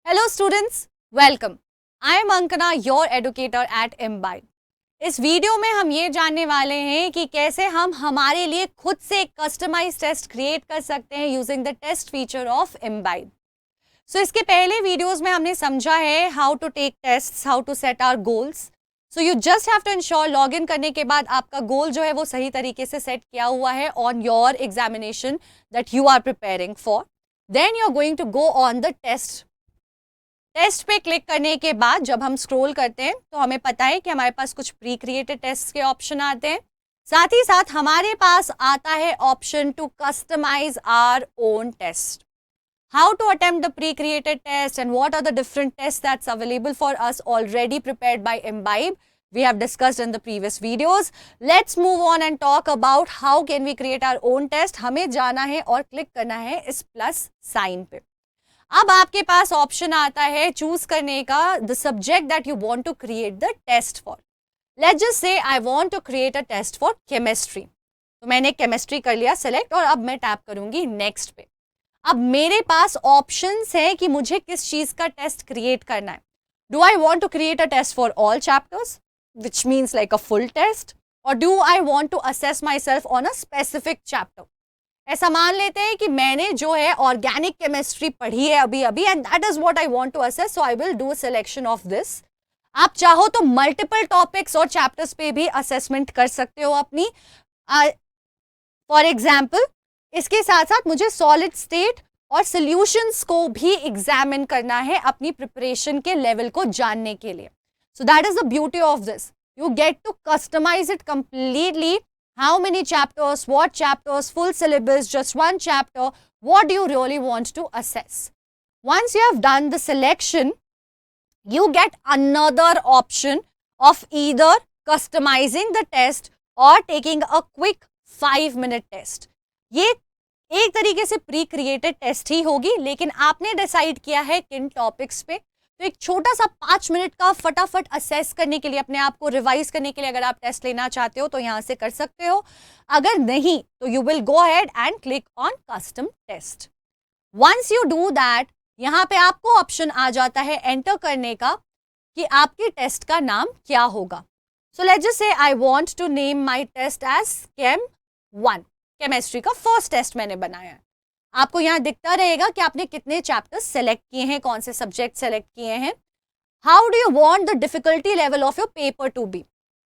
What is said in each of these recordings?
Hello students, welcome. I am Ankana, your educator at Imbibe. इस video में हम ये जानने वाले हैं कि कैसे हम हमारे लिए खुद से एक कस्टमाइज टेस्ट क्रिएट कर सकते हैं using the test feature of Imbibe. So इसके पहले वीडियोस में हमने समझा है how to take tests, how to set our goals. So you just have to ensure log in करने के बाद आपका गोल जो है वो सही तरीके से सेट किया हुआ है on your examination that you are preparing for. Then you are going to go on the test. Test पे क्लिक करने के बाद जब हम स्क्रॉल करते हैं तो हमें पता है कि हमारे पास कुछ प्री क्रिएटेड टेस्ट के ऑप्शन आते हैं. साथ ही साथ हमारे पास आता है option to customise our own test. How to attempt the pre created test and what are the different test that's available for us already prepared by Imbibe. We have discussed in the previous videos. Let's move on and talk about how can we create our own test. हमें जाना है और click करना है इस plus sign पे. अब आपके पास ऑप्शन आता है चूज करने का the subject that you want to create the test for. Let's just say I want to create a test for chemistry. तो मैंने केमिस्ट्री कर लिया सेलेक्ट और अब मैं टैप करूंगी नेक्स्ट पे. अब मेरे पास ऑप्शंस हैं कि मुझे किस चीज का टेस्ट क्रिएट करना है. Do I want to create a test for all chapters which means like a full test, or do I want to assess myself on a specific chapter. ऐसा मान लेते हैं कि मैंने जो है ऑर्गेनिक केमिस्ट्री पढ़ी है अभी and that is what I want to assess, so I will do selection of this. आप चाहो तो मल्टीपल टॉपिक्स और चैप्टर्स पे भी असेसमेंट कर सकते हो अपनी. फॉर एग्जाम्पल इसके साथ साथ मुझे सॉलिड स्टेट और सॉल्यूशंस को भी एग्जामिन करना है अपनी प्रिपरेशन के लेवल को जानने के लिए. So that is the beauty of this. You get to customize it completely. How many chapters, what chapters, full syllabus, just one chapter, what do you really want to assess? Once you have done the selection, you get another option of either customizing the test or taking a quick 5-minute test. ये एक तरीके से pre-created test ही होगी, लेकिन आपने decide किया है किन टॉपिक्स पे. तो एक छोटा सा 5 मिनट का फटाफट असेस करने के लिए, अपने आप को रिवाइज करने के लिए अगर आप टेस्ट लेना चाहते हो तो यहाँ से कर सकते हो. अगर नहीं तो you will go ahead and click on custom test. Once you do that, यहाँ पे आपको ऑप्शन आ जाता है एंटर करने का कि आपके टेस्ट का नाम क्या होगा. सो let's just say I want to name my test as chem 1. Chemistry का फर्स्ट टेस्ट मैंने बनाया है. आपको यहाँ दिखता रहेगा कि आपने कितने चैप्टर्स सेलेक्ट किए हैं, कौन से सब्जेक्ट सेलेक्ट किए हैं. How do you want the difficulty level of your paper to be?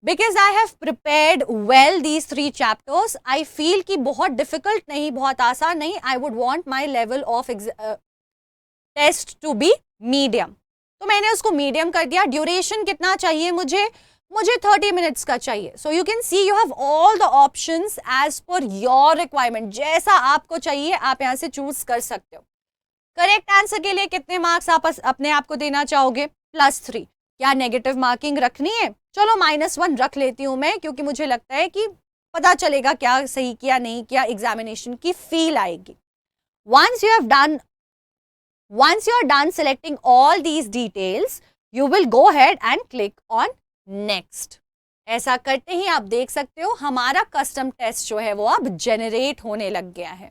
Because I have prepared well these 3 chapters. I feel कि बहुत डिफिकल्ट नहीं, बहुत आसान नहीं. I would want my level of test to be medium. तो मैंने उसको medium कर दिया. ड्यूरेशन कितना चाहिए मुझे 30 मिनट्स का चाहिए. So you can see you have all the options as per your requirement. जैसा आपको चाहिए आप यहाँ से चूज कर सकते हो. करेक्ट आंसर के लिए कितने मार्क्स आप अपने आप को देना चाहोगे? +3. क्या नेगेटिव मार्किंग रखनी है? चलो -1 रख लेती हूँ मैं, क्योंकि मुझे लगता है कि पता चलेगा क्या सही किया नहीं किया, एग्जामिनेशन की फील आएगी. once you are done selecting all these details, you will go ahead and click on next. ऐसा करते ही आप देख सकते हो हमारा कस्टम टेस्ट जो है वो अब जनरेट होने लग गया है.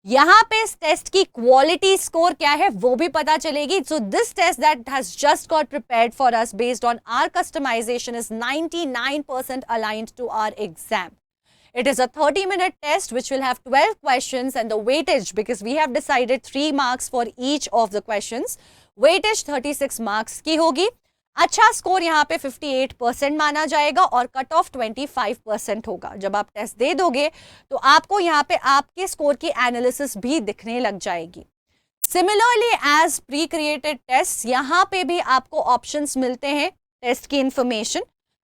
यहाँ पे इस टेस्ट की क्वालिटी स्कोर क्या है वो भी पता चलेगी. So this test that has just got prepared for us based on our customisation is 99% aligned to our exam. It is a 30-minute test which will have 12 questions and the weightage, because we have decided 3 marks for each of the questions, weightage 36 marks की होगी. अच्छा score यहाँ पे 58% माना जाएगा और cut off 25% होगा. जब आप टेस्ट दे दोगे तो आपको यहाँ पे आपके स्कोर की एनालिसिस भी दिखने लग जाएगी. Similarly as pre created test, यहाँ पे भी आपको ऑप्शंस मिलते हैं टेस्ट की इंफॉर्मेशन.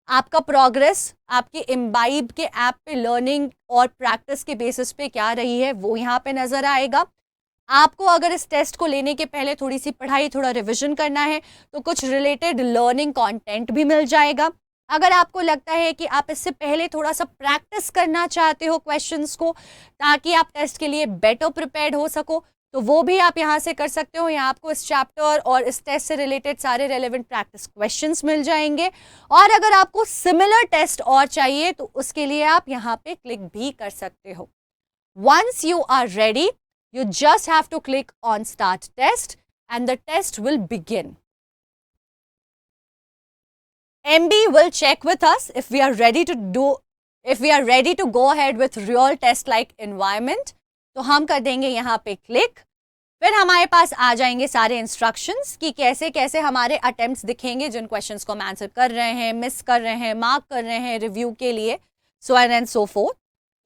आपका प्रोग्रेस आपके Imbibe के ऐप पे लर्निंग और प्रैक्टिस के बेसिस पे क्या रही है वो यहाँ पे नजर आएगा. आपको अगर इस टेस्ट को लेने के पहले थोड़ी सी पढ़ाई, थोड़ा रिवीजन करना है तो कुछ रिलेटेड लर्निंग कंटेंट भी मिल जाएगा. अगर आपको लगता है कि आप इससे पहले थोड़ा सा प्रैक्टिस करना चाहते हो क्वेश्चंस को ताकि आप टेस्ट के लिए बेटर प्रिपेयर्ड हो सको, तो वो भी आप यहाँ से कर सकते हो. यहाँ आपको इस चैप्टर और इस टेस्ट से रिलेटेड सारे रेलेवेंट प्रैक्टिस क्वेश्चंस मिल जाएंगे. और अगर आपको सिमिलर टेस्ट और चाहिए तो उसके लिए आप यहाँ पे क्लिक भी कर सकते हो. Once you are ready, you just have to click on start test and the test will begin. MB will check with us if we are ready to go ahead with real test like environment. तो हम कर देंगे यहाँ पे click. फिर हमारे पास आ जाएंगे सारे इंस्ट्रक्शंस कि कैसे कैसे हमारे अटेम्प्ट्स दिखेंगे जिन क्वेश्चंस को हम आंसर कर रहे हैं, मिस कर रहे हैं, मार्क कर रहे हैं रिव्यू के लिए, so on and so fourth.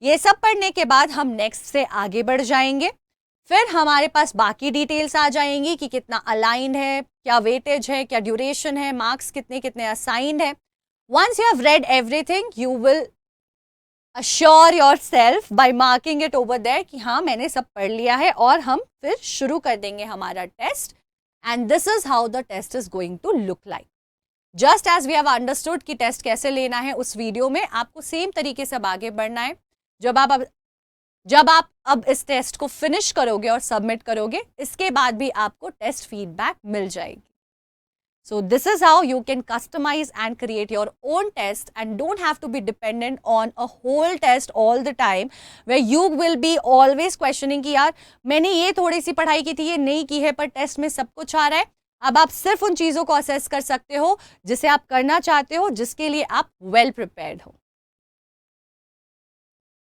ये सब पढ़ने के बाद हम नेक्स्ट से आगे बढ़ जाएंगे. फिर हमारे पास बाकी डिटेल्स आ जाएंगी कि कितना अलाइंड है, क्या वेटेज है, क्या ड्यूरेशन है, मार्क्स कितने कितने असाइंड है. Once you have read everything you will assure yourself by marking it over there कि हाँ मैंने सब पढ़ लिया है, और हम फिर शुरू कर देंगे हमारा test. And this is how the test is going to look like. Just as we have understood कि टेस्ट कैसे लेना है उस वीडियो में, आपको सेम तरीके से अब आगे बढ़ना है. जब आप अब इस टेस्ट को फिनिश करोगे और सबमिट करोगे, इसके बाद भी आपको टेस्ट फीडबैक मिल जाएगी. So this is how you can customize and create your own test and don't have to be dependent on a whole test all the time where you will be always questioning कि यार मैंने ये थोड़ी सी पढ़ाई की थी, ये नहीं की है, पर टेस्ट में सब कुछ आ रहा है. अब आप सिर्फ उन चीज़ों को असेस कर सकते हो जिसे आप करना चाहते हो, जिसके लिए आप वेल प्रिपेयर्ड हो.